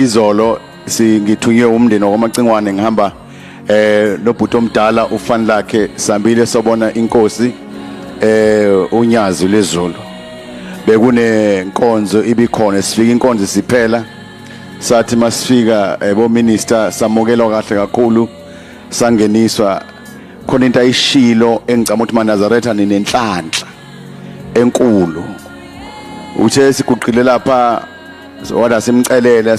izolo ngithunywe umndeni wakwamacingwane ngihamba nobhuti omdala ufani lakhe sambile sobona inkosi unyazi lezulu bekune nkonzo ibikhona sifika inkonzo siphela sathi masifika bo minister samukelwa kahle kakhulu sangeniswa khona into ayishilo engicama ukuthi maNazaretha ninenhlanhla enkulu uthe siguqile lapha wada simcelela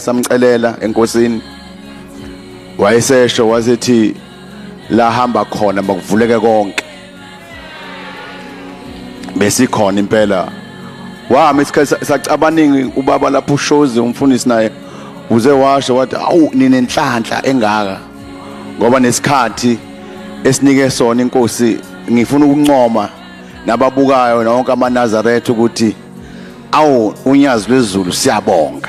samcelela enkosini wayesesho wasethi la hamba khona makuvuleke konke besikhona impela wami isikhathi sacabaningi ubaba lapho ushozi umfundisi naye uze washo wathi awu ninenhlanhla engaka ngoba nesikhathi esinike sona inkosi ngifuna ukuncoma nababukayo nonke amaNazaretha ukuthi awu unyazi lwezulu siyabonga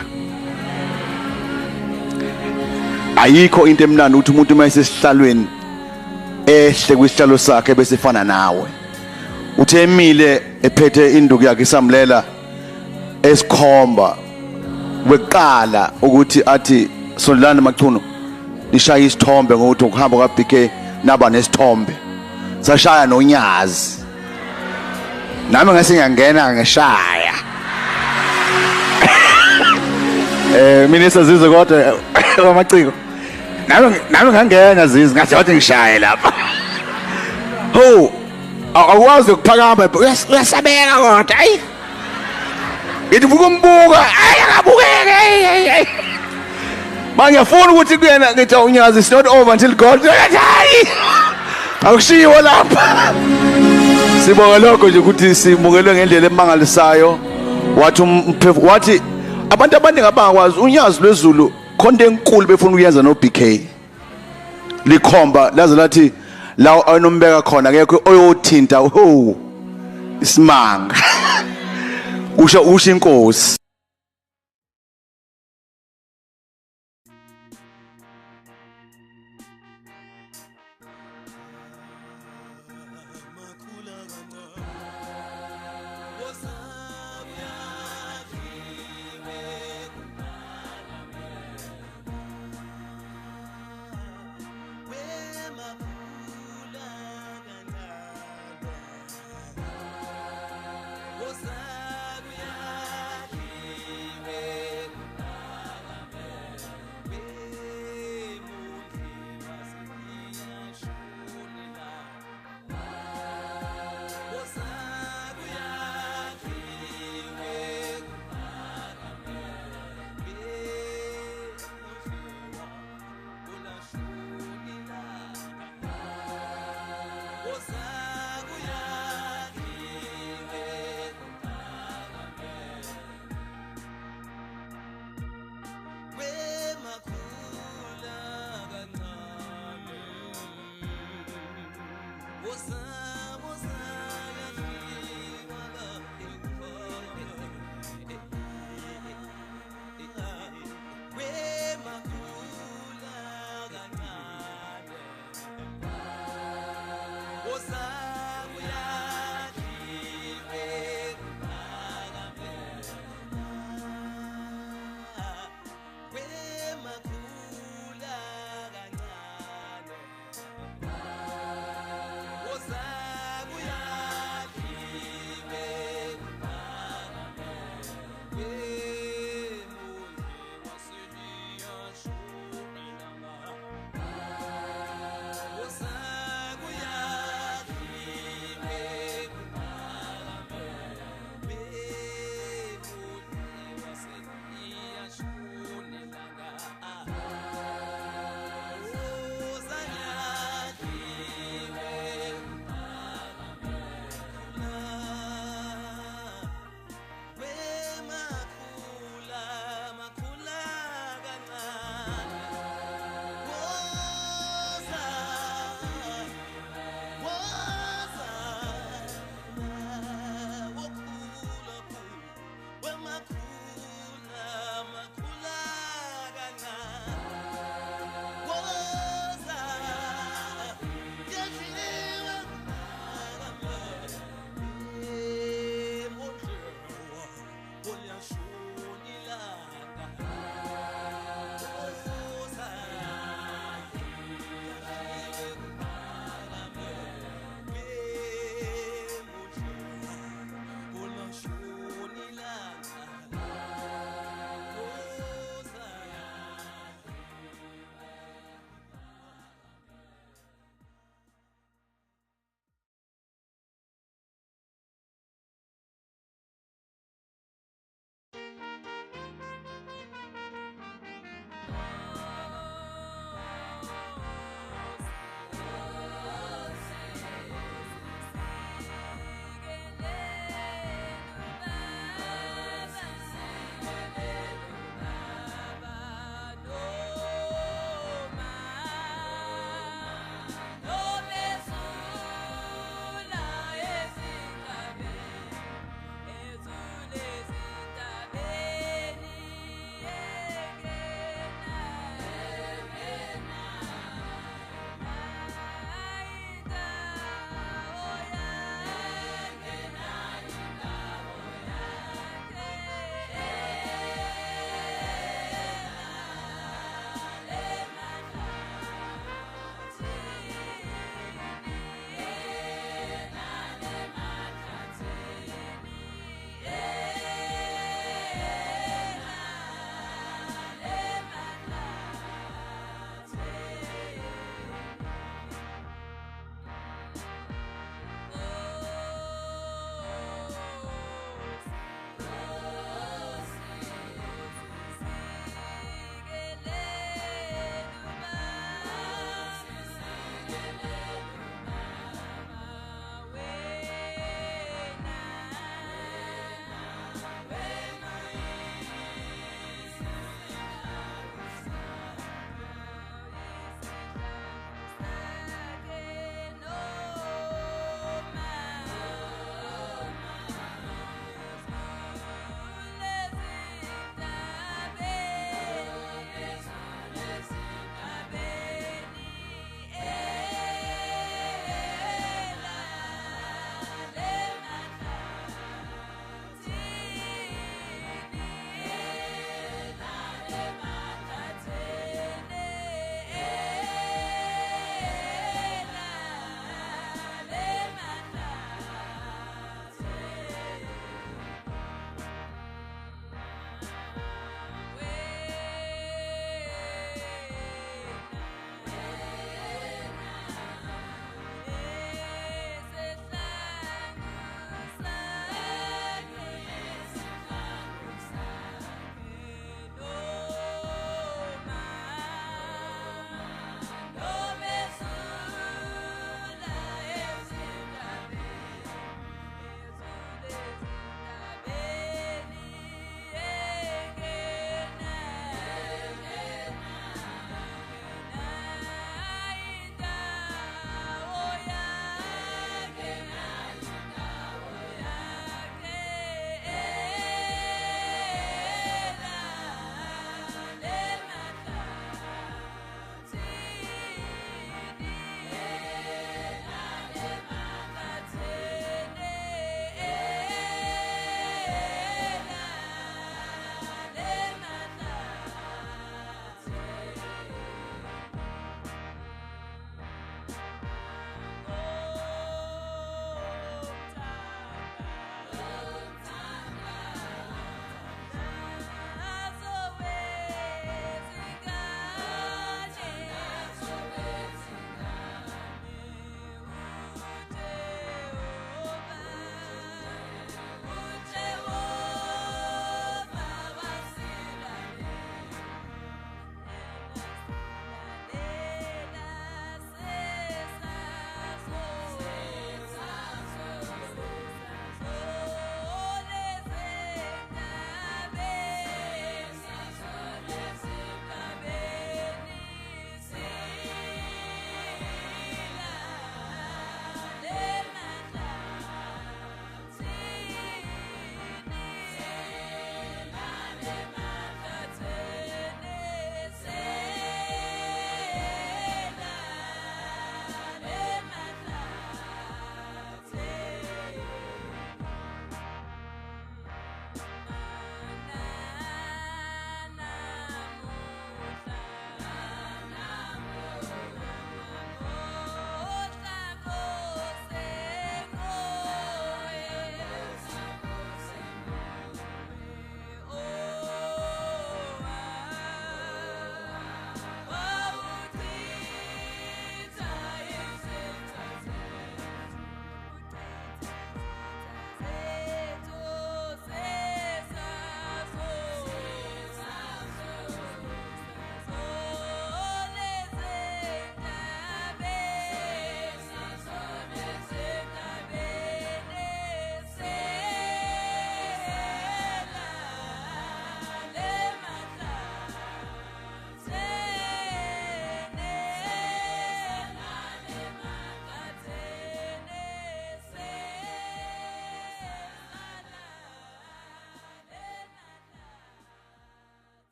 ayikho into emnandi ukuthi umuntu mayesesihlalweni ehle kwisihlalo sakhe bese fana nawe uthemile ephethe induku yakhe isamlela esikhomba weqala ukuthi athi sondlana machuno lishaya isithombe ngokuthi ukuhamba kwaBK naba nesithombe sashaya nonyazi nami ngase ngiyangena ngeshaya mina sazizwe kodwa amaciko nami ngangena zizi ngathi wathi ngishaye lapha ho akwazi ukuphakama uyasabeka kodwa ayi ngithi ukumbuka ayi akabukeke mangiyafuna ukuthi kuyena ngithi unyazi is not over until God hayi akushiwo lapha sibonga lokho nje ukuthi simukelwe ngendlela emangalisayo wathi abantu abaningi abangakwazi unyazi lwezulu khonto enkulu befuna ukuyenza no BK likhomba laze lathi la anombeka khona akekho oyothinta ho isimanga usho inkosi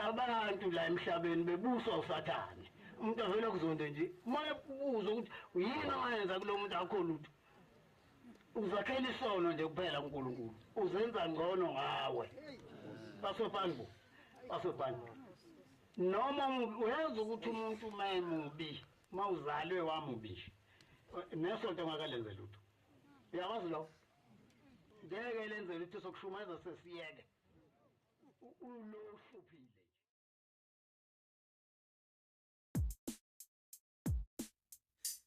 abantu la emhlabeni bebuswa usathane umuntu avela kuzonde nje uma ebuza ukuthi yini ayenza kulo muntu akho lutho uzakhela isono nje kuphela uNkulunkulu uzenza ngcono ngawe basophanbo noma uyazi ukuthi umuntu mayemubi mawuzalwe wamubi nesonto ngakalenze lutho uyawazi lo ngeke lenze lutho sokushumayeza sesiyeke ulohluphile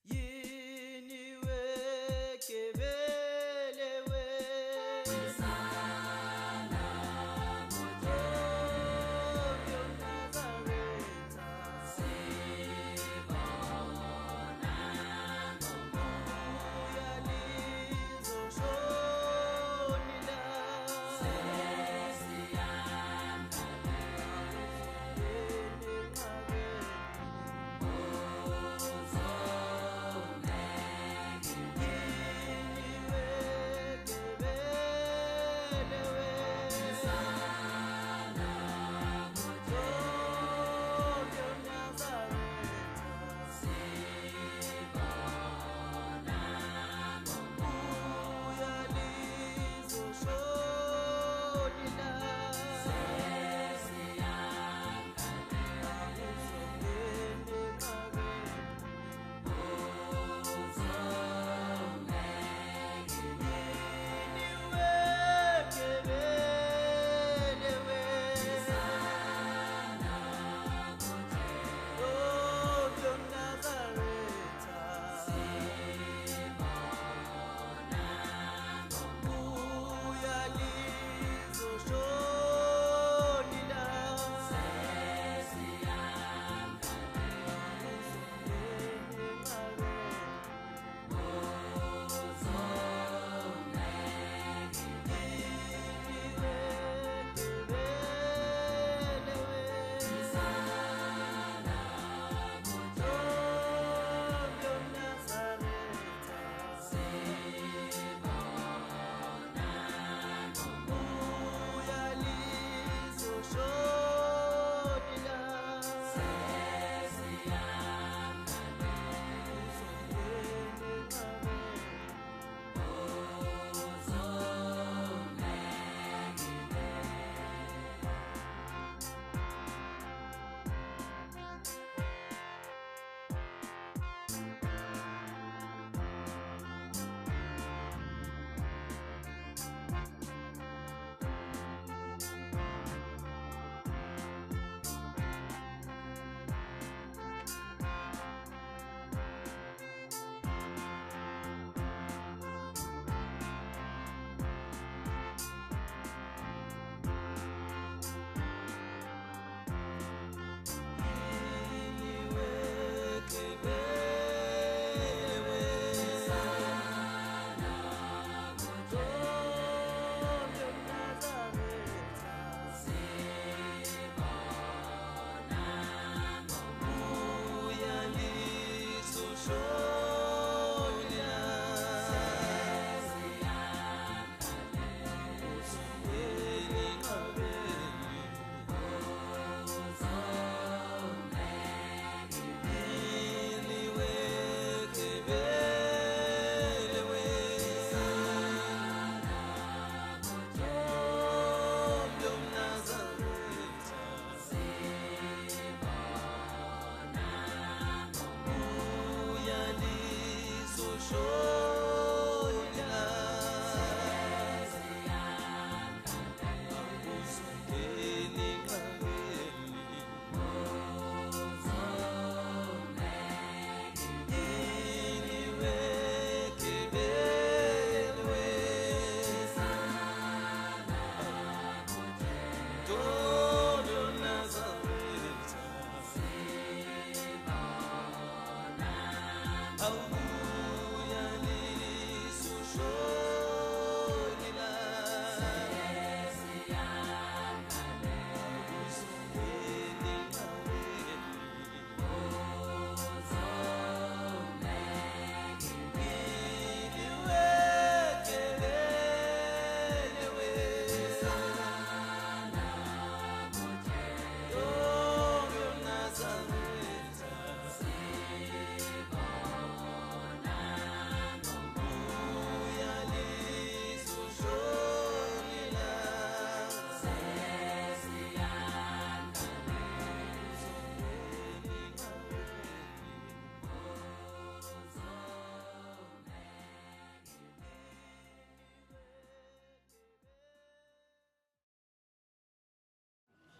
yini wekebele we sana moto Nazareta sibona ngomo yalizo shonila sesiyanda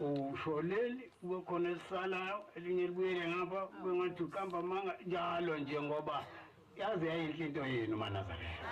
Usholeli kube khona esisalayo elinye libuyele ngapha kube ngathi uqamba manga njalo nje ngoba yazi yayinhle into yenu maNazaretha.